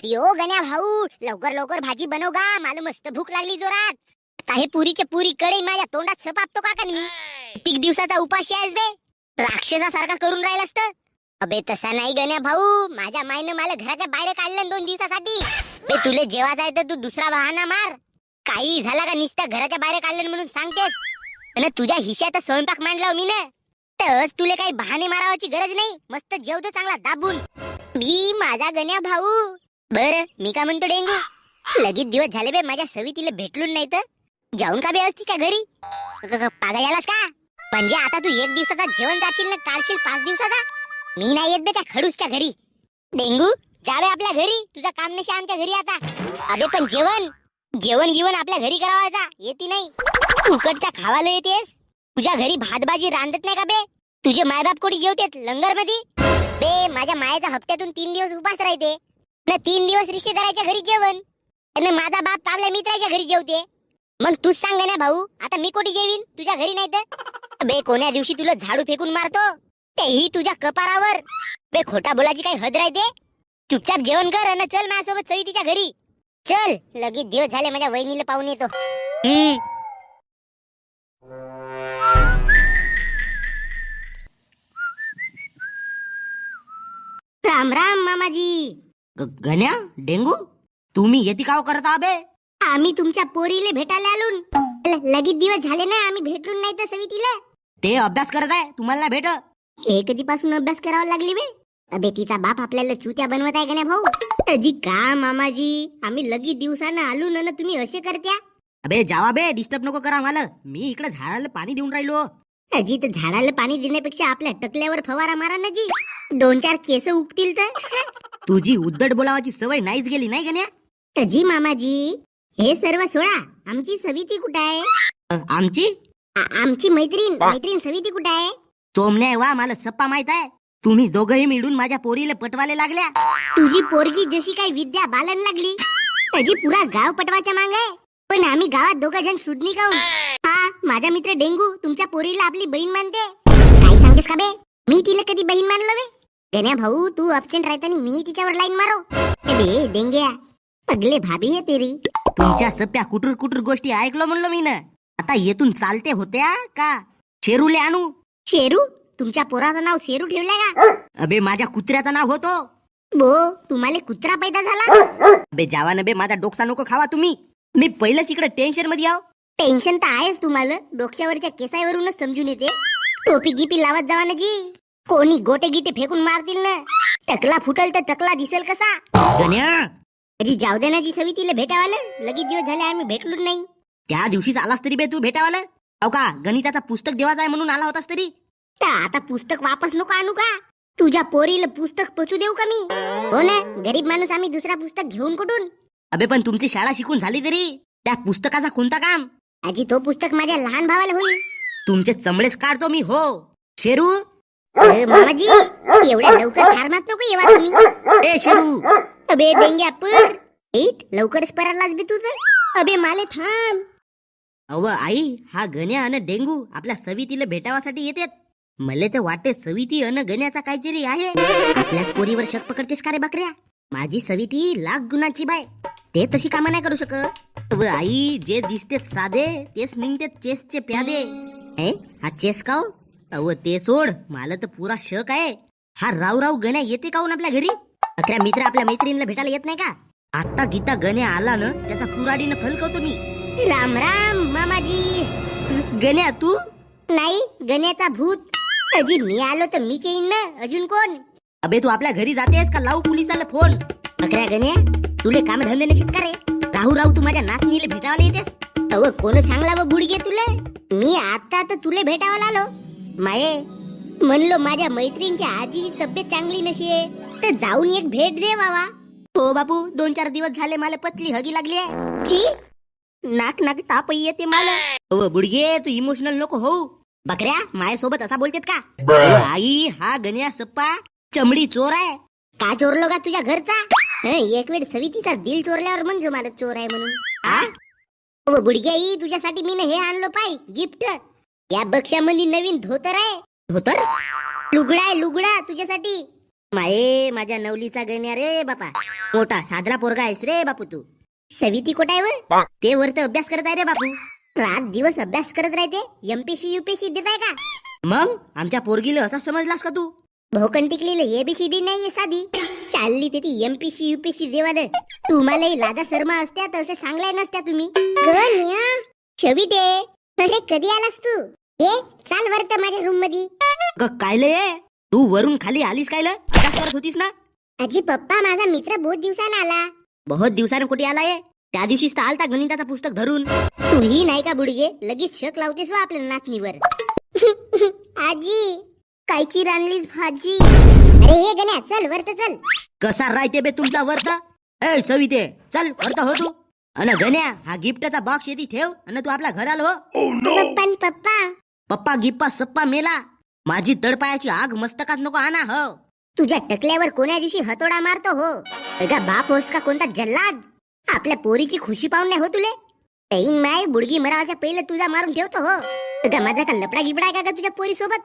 यो गण्या भाऊ, लवकर लवकर भाजी बनव गा, मला मस्त भूक लागली जोरात. काही पुरीच्या पुरी कडे माझ्या तोंडात सपापतो का मी? किती दिवसाचा उपाशी आहेस बे? राक्षसासारखा करून राहिलास तर. अबे तसा नाही गण्या भाऊ, माझ्या माईनं मला घराच्या बाहेर काढलं 2 दिवसासाठी. बे तुले जेवायचं आहे तर तू दुसरा बहाणा मार. काही झाला का नुसतं घराच्या बाहेर काढलं म्हणून सांगतेस? आणि तुझ्या हिश्याचा स्वयंपाक मांडला मी ना, तर तुले काही बहाणे मारावाची गरज नाही. मस्त जेवतो चांगला दाबून. मी माझा गण्या भाऊ. बर मी का म्हणतो डेंगू, लगेच दिवस झाले बे माझ्या सवितीला भेटलो नाही तर जाऊन का बे असतीच्या घरी? पागल झालास का? म्हणजे आता तू 1 दिवसाचा जेवण जाशील ना काढशील 5 दिवसाचा? मी नाही येत बे त्या खडूसच्या घरी. डेंगू जावे आपल्या घरी, तुझा काम नशी आमच्या घरी आता. अबे पण जेवण जेवण घेऊन आपल्या घरी करावायचा येते नाही. उकडच्या खावाला येतेस. तुझ्या घरी भातभाजी रांधत नाही का बे? तुझे मायबाप कोणी जेवतेत लंगर मध्ये? बे माझ्या मायाचा हप्त्यातून 3 दिवस उपास राहते ना, 3 दिवस रिश्तेदाराच्या घरी जेवण, आणि माझा बाप आपल्या मित्राच्या घरी जेवते. मग तूच सांग ना भाऊ, आता मी कोठी जेवीन तुझ्या घरी नाही तर? बे कोण्या दिवशी तुला झाडू फेकून मारतो तेही तुझ्या कपारावर. बे खोटा बोलायची काही हद राहते? चुपचाप जेवण कर आणि चल माझ्यासोबत सवितीच्या घरी. चल, लगेच दिवस झाले माझ्या वहिनीला पाहून येतो. राम राम मामाजी. गण्या, डेंगू, तुम्ही येते काव करता बे? आम्ही तुमच्या पोरीले भेटायला आलो. लगेच दिवस झाले ना, आम्ही भेटलो नाही तर सवितीला. ते अभ्यास करत आहे, तुम्हाला नाही भेट? हे कधीपासून अभ्यास करावा लागली बे? अबे तिचा बाप आपल्याला चुत्या बनवत आहे का नाही भाऊ? अजी का मामाजी, आम्ही लगेच दिवसानं आलो ना, तुम्ही असे करत्या? अबे जावा बे, डिस्टर्ब नको करा मला. मी इकडे झाडाला पाणी देऊन राहिलो. अजी तर झाडाला पाणी देण्यापेक्षा आपल्या टकल्यावर फवारा मारा ना जी, 2-4 केस उगतील तर. तुझी उद्धट बोलावाची सवय नाहीच गेली नाही गण्या? अजी मामाजी, हे सर्व सोडा. आमची सविती कुठे आहे? आमची आमची मैत्रीण सविती कुठे आहे? सोमने वा, मला सप्पा माहित आहे. तुम्ही दोघंही मिळून माझ्या पोरीला पटवाले लागल्या. तुझी पोरगी जशी काही विद्या बालन लागली, त्याची पुरा गाव पटवाच्या मांग आहे. पण आम्ही गावात 2 जण सुडणी खाऊन. हा माझा मित्र डेंगू तुमच्या पोरीला आपली बहीण मानते. काही सांगतेस का बे? मी तिला कधी बहीण मानलो बे? गण्या भाऊ, तू अब्सेंट राहताना मी तिच्यावर लाईन मारो? बे डेंग्या, पगले भाभी आहे तेरी. तुमच्या सप्प्या कुटूर कुटूर गोष्टी ऐकलो म्हणलो मी ना. आता येथून चालते होत्या का शेरूले आणू? शेरू? तुमच्या पोराचं नाव शेरू ठेवलंय का? अबे माझ्या कुत्र्याचं नाव होतो. बो तुम्हाला कुत्रा पैदा झाला? अबे जावा न बे, माझा डोकसा नको खावा तुम्ही. मी पहिलंच इकडे टेन्शन मध्ये आहो. टेन्शन तर आहेच तुम्हाला, डोक्यावरच्या केसावरूनच समजून येते. टोपी गिपी लावत जावा ना जी, कोणी गोटे गिटे फेकून मारतील ना. टकला फुटल तर टकला दिसेल कसा? गण्या, अजी जाऊ दे ना जी, सवितीला भेटावाला. लगेच दिवस झाले आम्ही भेटलोच नाही. त्या दिवशीच आलास तरी बे तू भेटावाला. अहो का गणिताचा पुस्तक देवाचा आहे म्हणून आला होतास तरी? तर आता पुस्तक वापस नको आणू का? तुझ्या पोरीला पुस्तक पचू देऊ का मी? हो ना, गरीब माणूस आम्ही, दुसरा पुस्तक घेऊन कुठून? अबे पण तुमची शाळा शिकून झाली तरी त्या पुस्तकाचा कोणता काम? आजी तो पुस्तक माझ्या लहान भावाला होईल. तुमचे चमडेच काढतो मी. हो शेरू. मामाजी, एवढ्या लवकर फार्मात नको येवा तुम्ही. ए शेरू. अबे डेंग्या पर लवकरच परालाच बी तुझं. अबे माले थांब. अव आई, हा गण्या अन डेंगू आपल्या सवितीला भेटावासाठी येतात. मले तर वाटते सविती अन गण्याचा काहीतरी आहे. आपल्याच पोरीवर शक पकडतेस का रे बकऱ्या? माझी सविती लाख गुणाची बाय, ते तशी कामं नाही करू शकत. अव आई, जे दिसते साधे तेच निघते चेसचे प्यादे. हा चेस काव? अव ते सोड, मला तर पुरा शक आहे. हा राव राव गण्या येते काऊन आपल्या घरी? अकरा मित्र आपल्या मैत्रिणीला भेटायला येत नाही का? आता गीता गण्या आला ना, त्याचा कुराडीनं फलकवतो मी. राम राम मामाजी. गण्या तू नाही, गण्याचा भूत. अजी मी आलो तर मीच येईन ना, अजून कोण? अबे तू आपल्या घरी जातेस का लावू पोलिसाला फोन? अकरा गण्या, तुले काम धंदे नशीत का रे? राहू राहू तू माझ्या नातनीला भेटायला येतेस? अव कोण सांगला व बुडगे तुले? मी आता तर तुले भेटायला आलो. माये म्हणलो माझ्या मैत्रिणीची आजीची तब्येत चांगली नशीये, तर जाऊन एक भेट दे बाबा. हो बापू, 2-4 दिवस झाले मला पतली हगी लागली आहे. ची, नाक नाक ताप येते मला. अव बुडगे, तू इमोशनल नको हो. बकऱ्या माझ्यासोबत असा बोलतेत का? आई, हा गण्या सप्पा चमडी चोर आहे. का चोरलो का तुझ्या घरचा? एक वेळ सवितीचा दिल चोरल्यावर म्हणजे मला चोर आहे म्हणून. बुडग्याई, तुझ्यासाठी मी हे आणलो पाय गिफ्ट. या बक्षामध्ये नवीन धोतर आहे. धोतर? लुगडा आहे, लुगडा तुझ्यासाठी. माये माझ्या नवलीचा गण्या रे बापा, मोठा साजरा पोरगा आहेस रे बापू तू. सविती कुठे आहे व? ते वरत अभ्यास करत आहे रे बापू. रात दिवस अभ्यास करत राहते. एमपीसी युपीसी देताय का? मग आमच्या पोरगीला असा समजलास का तू? भोकन टिकलेलं एबीसीडी नाहीये साधी, चालली ते ती एमपीसी युपीसी देवाल. तुम्हालाही लाजा शर्मा असत्या तर असे सांगलाय नसत्या तुम्ही. शविते, अरे कधी आलास तू? ये चाल वरत माझ्या रूम मध्ये. कायले ये तू वरून खाली आलीस कायले? अभ्यास करत होतीस ना? आजी पप्पा माझा मित्र बहुत दिवसानं आला. बहुत दिवसानं कुठे आलाय? त्या दिवशीच तर आलता गणिताचा पुस्तक धरून. तूही नाही का बुडगे, लगेच शक लावतेस वा आपल्या नाचणीवर. आजी कायची रानलीस भाजी? अरे ये गण्या चल वरत चल. कसा राहते बे तुमचा वर्त? ए सविते चल वर्त हो तू. अन गण्या हा गिफ्टचा बॉक्स येते ठेव आणि तू आपल्या घराला हो. पप्पा पप्पा पप्पा गिप्पा सप्पा मेला. माझी तडपायाची आग मस्तकात नको आणा हो. तुझ्या टकल्यावर कोण्या दिवशी हतोडा मारतो हो? का बाप होस का कोणता जल्लाद? आपल्या पोरीची खुशी पाहून नाही हो तुले? ऐन माय बुडगी मरावाच्या पहिले तुझा मारून ठेवतो हो. का माझा का लपडा गिपडा आहे का तुझ्या पोरी सोबत?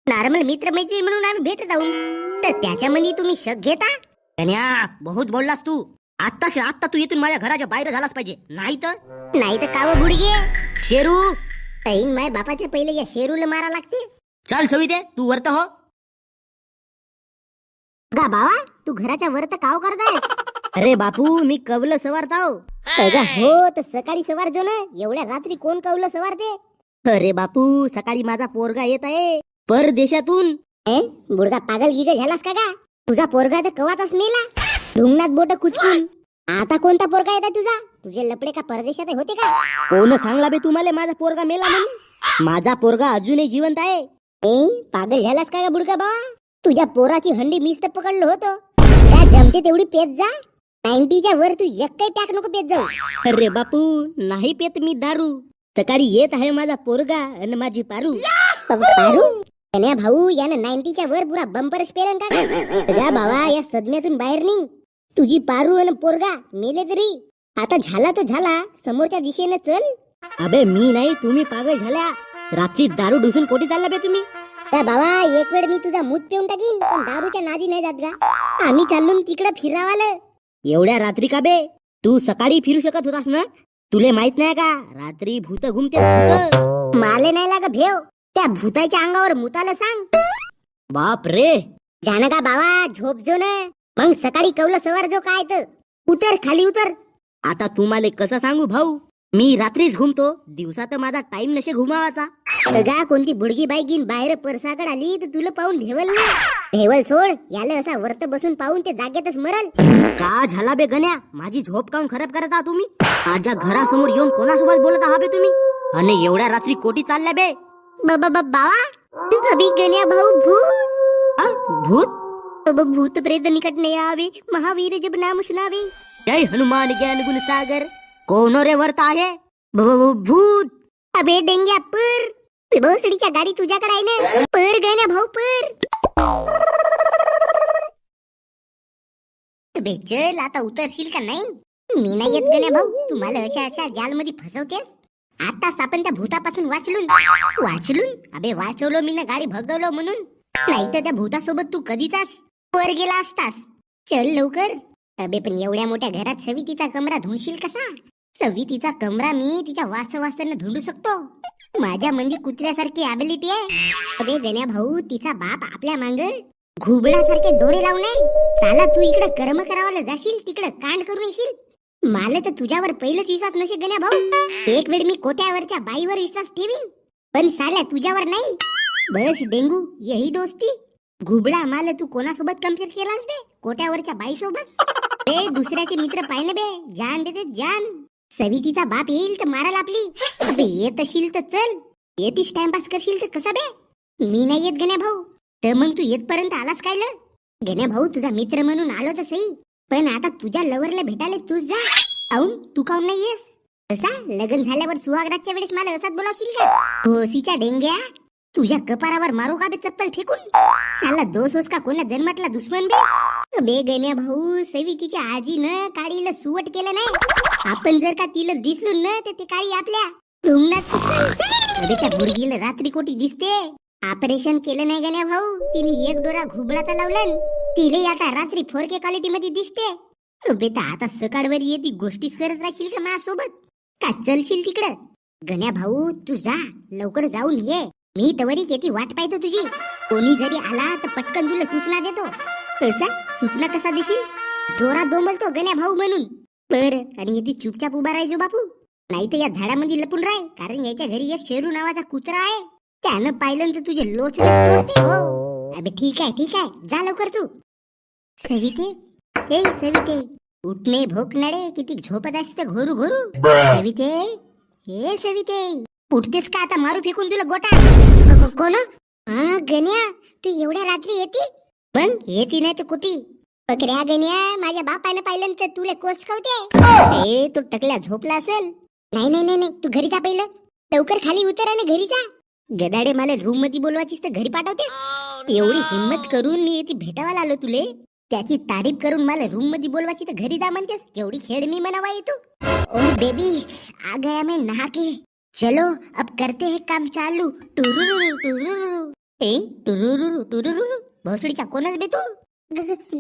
नॉर्मल मित्र मैत्री म्हणून आम्ही भेटत जाऊन तर त्याच्यामध्ये तुम्ही शक घेता? गण्या बहुत बोललास तू. आत्ताच्या आत्ता तू इथून माझ्या घराच्या बाहेर झालाच पाहिजे, नाही तर का व बुडगे? शेरू ऐन माय बापाच्या पहिले या शेरूला मारा लागते. चल सविते तू वर्त हो. गा बावा तू घराच्या वर तर काव करतायस? अरे बापू मी कवलं सवारताव. अगा हो तर सकाळी सवार जो ना, एवढ्या रात्री कोण कवलं सवारते? अरे बापू सकाळी माझा पोरगा येत आहे परदेशातून. बुडगा पागल गिग झालास का गा? तुझा पोरगा तर कवातच मेला, ढुंगणात बोट कुचकून. आता कोणता पोरगा येता तुझा? तुझे लपडे का परदेशात होते का? कोण सांगला बे तुम्हाला माझा पोरगा मेला म्हणून? माझा पोरगा अजूनही जिवंत आहे. पागल झालास का गा बुडगा बाबा? तुझ्या पोराची हंडी मीच तर पकडलो होतो. त्या जमते तेवढी पेत जा. 90च्या वर तू एक काही पॅक नको पेत जाऊ. अरे बापू नाही पेत मी दारू. सकाळी येत आहे माझा पोरगा आणि माझी पारू. पारू कन्या भाऊ यानं 90च्या वर पुरा बंपरच पेलन का गा बाबा? या सदम्यातून बाहेर निघ. तुझी पारू आणि पोरगा मेले तरी आता झाला तो झाला, समोरच्या दिशेने चल. अबे मी नाही तुम्ही पागल झाल्या. रात्री दारू ढुसून कोटी चालला बे तुम्ही? त्या बाबा एक वेळ मी तुझा मूत पिऊन टाकीन, पण दारूच्या नादी नाही जात गा. आम्ही चाललो तिकडे फिरावालं. एवढ्या रात्री का बे? तू सकाळी फिरू शकत होतास ना? तुले माहित नाही का रात्री भूत घुमते भूत? माले नाही लाग भेव. त्या भूताच्या अंगावर मुताला सांग. बाप रे जान का बाबा झोप जो ना, मग सकाळी कवलं सवार जो काय तर उतर खाली उतर. आता तुम्हाला कसं सांगू भाऊ, मी रात्रीच घुमतो, दिवसा तर माझा टाइम नसे घुमावाचा. गा कोणती बुडगी बाईकीन बाहेर परसाकड आली तर तुला पाहून भेवल ना. भेवल सोड, याला असा वर्त बसून पाहून ते जागेतच मरल. का झाला बे गण्या? माझी झोप काऊन खराब करत आहात तुम्ही? माझ्या घरासमोर येऊन कोणासोबत बोलत आहात बे तुम्ही? आणि एवढ्या रात्री कोटी चालल्या बे? बाबा अभी गण्या भाऊ भूत भूत भूत प्रेत निकट नहीं आवे, महावीर जब नाम सुनावे. जय हनुमान ज्ञान गुण सागर. कोण रे वर्त आहे? भूत. अबे डेंग्या पर भोसडीच्या गाडी तुझ्याकडे आहे ना? पर गण्या भाऊ पर. अबे चल आता उतरशील का नाही? मी नाही येत गण्या भाऊ, तुम्हाला अशा जालमध्ये फसवतेस. आताच आपण त्या भूतापासून वाचलून अबे वाचवलो मी ना, गाडी भगवलो म्हणून. नाही तर त्या भूतासोबत तू कधीचाच वर गेला असतास. चल लवकर. अबे पण एवढ्या मोठ्या घरात सवितीचा कमरा धुंडशील कसा? सवितीचा कमरा मी तिच्या वासवासानं धुंडू शकतो. माझ्या म्हणजे कुत्र्यासारखी ॲबिलिटी आहे. अबे गण्या भाऊ तिचा बाप आपल्या मांग घुबडासारखे डोरे लावणे. चाला तू इकडे कर्म करावाला जाशील, तिकडे कांड करून येशील. मला तर तुझ्यावर पहिलंच विश्वास नसे गण्या भाऊ. एक वेळ मी कोट्यावरच्या बाईवर विश्वास ठेवीन, पण साल्या तुझ्यावर नाही. बस डेंगू यही दोस्ती. घुबडा माल तू कोणासोबत कम्पेअर केलास बे? कोट्यावरच्या बाई सोबत? बे दुसऱ्याचे मित्र पाहिजे बे, जान देते जान. सवितीचा बाप येईल तर माराल आपली. अबे येत अशील तर चल, येतीस टाइमपास करशील तर कसा बे? मी नाही येत गण्या भाऊ. तर मग तू येतपर्यंत आलास काय ल? गण्या भाऊ तुझा मित्र म्हणून आलो तर सही, पण आता तुझ्या लवरला भेटायला तूच जा. औन तू काऊन नाही येस? तसा लग्न झाल्यावर सुहागरातच्या वेळेस मला असाच बोलावशील का? होसीच्या डेंग्या तुझ्या कपारावर मारू का बे चप्पल फेकून? साला दोष होस का कोणा जन्मातला दुश्मन बे? बे गण्या भाऊ सवितीच्या आजीनं काळीला सुवट केलं नाही. आपण जर का तिला दिसलो ना तर ते काळी आपल्या ढुंगणात अबे त्या बुडगीला रात्री कोटी दिसते. ऑपरेशन केलं नाही गण्या भाऊ, तिने एक डोरा घुबडाचा लावला, तिले आता रात्री 4K क्वालिटी मध्ये दिसते बेटा. आता सकाळवर येती गोष्टीच करत राहशील का माझ्यासोबत? का चलशील तिकडं? गण्या भाऊ तू जा, लवकर जाऊन ये. मी तवरी येती वाट पाहतो तुझी. कोणी जरी आला तर पटकन तुला सूचना देतो. कसा सूचना कसा देशील? जोरात बोंबलतो गण्या भाऊ म्हणून. बर, आणि येती चुपचाप उभा राहायचो बापू. नाही तर या झाडामध्ये लपून राह, कारण याच्या घरी एक शेरू नावाचा कुत्रा आहे. त्यानं पाहिलं तर तुझे लोचने तोडते. हो अबे ठीक आहे ठीक आहे, जा लवकर तू. सविते, ए सविते, उठणे भोकनाडे, किती झोपत असते घोरू घोरू. सविते, हे सविते, उठतेस का? आता मारू फेकून तुला गोटा. कोण? हा गण्या, तू एवढ्या रात्री येते? पण येती नाही तर कुठी? बकऱ्या गण्या, माझ्या बापाने पाहिलं तर तुला कोचकावते. ए तू टकल्या झोपला असेल. नाही नाही नाही, तू घरी जा पहिलं. लवकर खाली उतर आणि घरी जा. गदाडे, मला रूम मध्ये बोलवायचीस तर घरी पाठवते. एवढी हिम्मत करून मी येते भेटायला आलो तुले. त्याची तारीफ करून मला रूम मध्ये बोलवायची तर घरी जा म्हणतेस. केवढी खेळ मी म्हणावा येतो. ओ बेबी, आ गया मैं नहा के. चलो अब करते हैं काम चालू. टुरुरुरु टुरुरुरु. ए टुरुरुरु टुरुरुरु, भोसडीचा कोणच बे तू?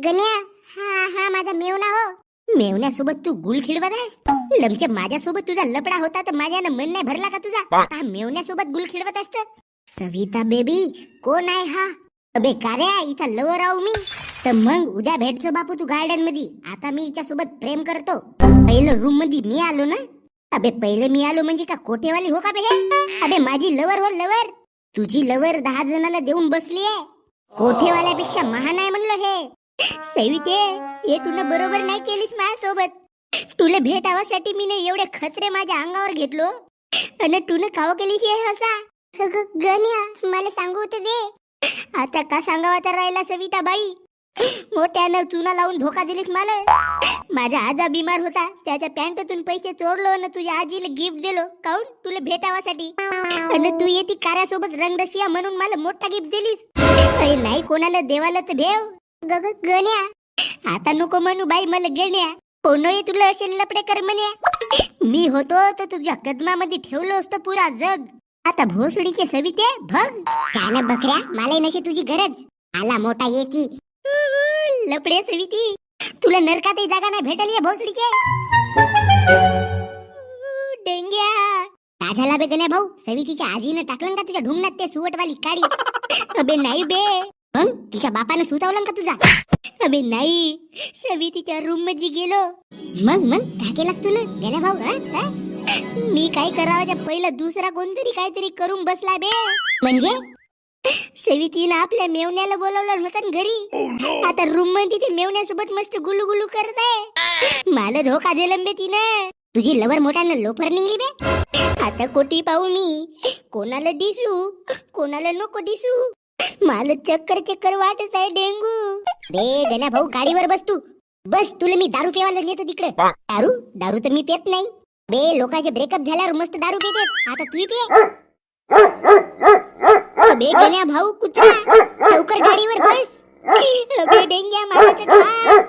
गण्या, हा हा माझा मेवना हो. मेवण्यासोबत तू गुल खिडवत आहेस? लमचे माझ्यासोबत तुझा लपडा होता तर माझ्यानं मन नाही भरला का तुझा? आता मेवण्यासोबत गुल खिडवत असत? सविता बेबी, कोण आहे हा? अबे कार्या, इथं लवर आहो मी. तर मग उद्या भेटतो बापू तू गार्डन मध्ये. आता मी हिच्यासोबत प्रेम करतो. पहिलं रूम मध्ये मी आलो ना. अबे पहिले मी आलो म्हणजे का कोठेवाली हो का बे हे? अबे माझी लवर हो लवर. तुझी लवर 10 जणाला देऊन बसली आहे. कोठेवाल्यापेक्षा महान आहे म्हणलं हे. सविते, हे तुला बरोबर नाही केलीस माझ्यासोबत. तुला भेटावासाठी मी एवढे खतरे माझ्या अंगावर घेतलो आणि तुला काव केलीस हे असा? गण्या, मला सांगू होते दे. आता का सांगावा तर राहिला सविता बाई? मोठ्यानं चुना लावून धोका दिलीस मला. माझा आजा बिमार होता, त्याच्या पॅन्टतून पैसे चोरलो आणि तुझ्या आजीला गिफ्ट दिलो. काऊन? तुला भेटावासाठी. आणि तू येती कार्यासोबत रंगदशिया म्हणून मला मोठा गिफ्ट दिलीस. अरे नाही कोणाला देवाला तर भेव. गण्या, आता नको म्हणू बाई मला गण्या. कोण आहे तुला असे लपडे कर म्हणे? मी होतो तर तुझ्या कदमामध्ये ठेवलं असतं पुरा जग. आता भोसडीचे सविते भग. काय बकऱ्या, मला नसे तुझी गरज. आला मोठा येती लपडे सविती. तुला नरकातही जागा नाही भेटली आहे भोसडीचे. डेंग्या का झाला बे गण्या भाऊ? सवितीच्या आजीनं टाकलं का तुझ्या ढुंगणात ते सुवटवाली काडी? अबे नाही बे. मग तिच्या बापानं सुतावलं का तुझा? अबे नाही, सवितीच्या रूम मध्ये गेलो. मग काय केलं तुला गण्या भाऊ? मी काय करावाच्या पहिला दुसरा कोणतरी काहीतरी करून बसला बे. म्हणजे सवितीनं आपल्या मेवण्याला बोलवलं होतं ना घरी. आता रूम मध्ये ती मेवण्यासोबत मस्त गुलू गुलू करत आहे. मला धोका दिलं बे तिनं. तुझी लवर मोठ्यानं लोफर निघली बे. आता कोटी पाहू मी? कोणाला दिसू कोणाला नको दिसू? मला चक्कर वाटत आहे डेंगू. बे गण्या भाऊ, गाडीवर बस तू. बस, तुला मी दारू पिवायला नेतो तिकडे. दारू तर मी पित नाही बे. लोकांचे ब्रेकअप झाल्यावर मस्त दारू पिते. आता तू पिये. अबे गण्या भाऊ कुत्रा, लवकर गाडीवर बस. अबे डेंग्या, मला